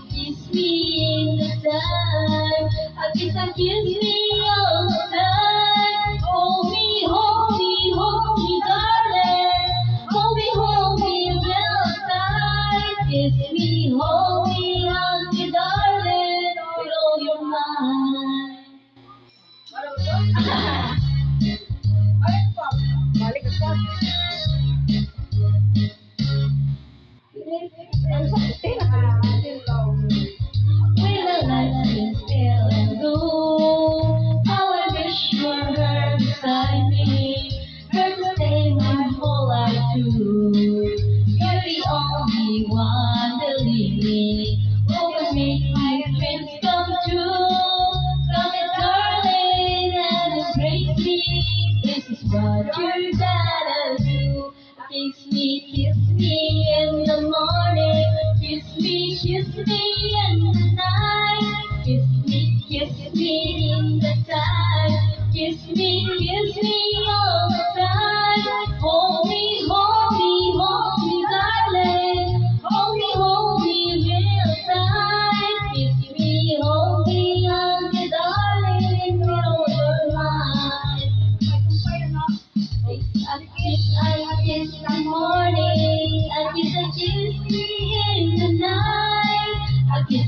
Kiss me in the time. I kiss me all the time. Hold me, darling. Hold me real tight. Kiss me, hold me, darling. Blow your mind. Balik ka pa. Will the lights be still and blue? How I wish you were her beside me, her to stay my whole life too. You're the only one to leave me, always make my dreams come true. Come here, darling, and embrace me. This is what you gotta do. Kiss me in the morning. Kiss me in the night. Kiss me in the time. Kiss me all the time. Hold me, darling. Hold me real tight. Hold me, darling, feel your mind. I kiss the morning, I kiss me in the night, I kiss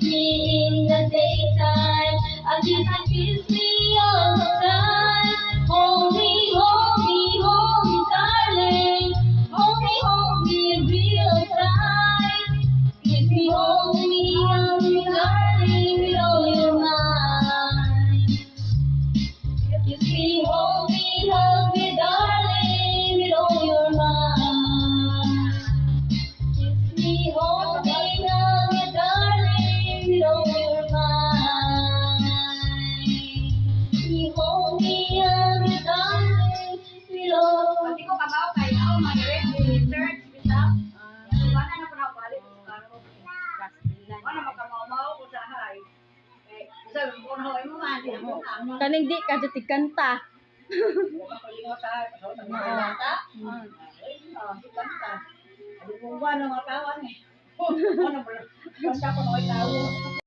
me in the daytime, I kiss me all the time. Hold me, darling, hold me real tight. Kiss me, darling, with all your mind. Kiss me, hold me, darling, with all your mind. Kiss me, hold me, darling, with all your mind. Kiss me, hold me, darling, with all. Pati ko kabaw kay ako mag-research kita. Wala na pa balik sa karo. Wala makamamaw ko sa hay. Eh, sa ko na mo man di mo. Kaning di ka jud kanta. Makalingo sa kanta. Kanta. Adi kung ano mga tawon eh. Ano ba? Kanta ko na tawo.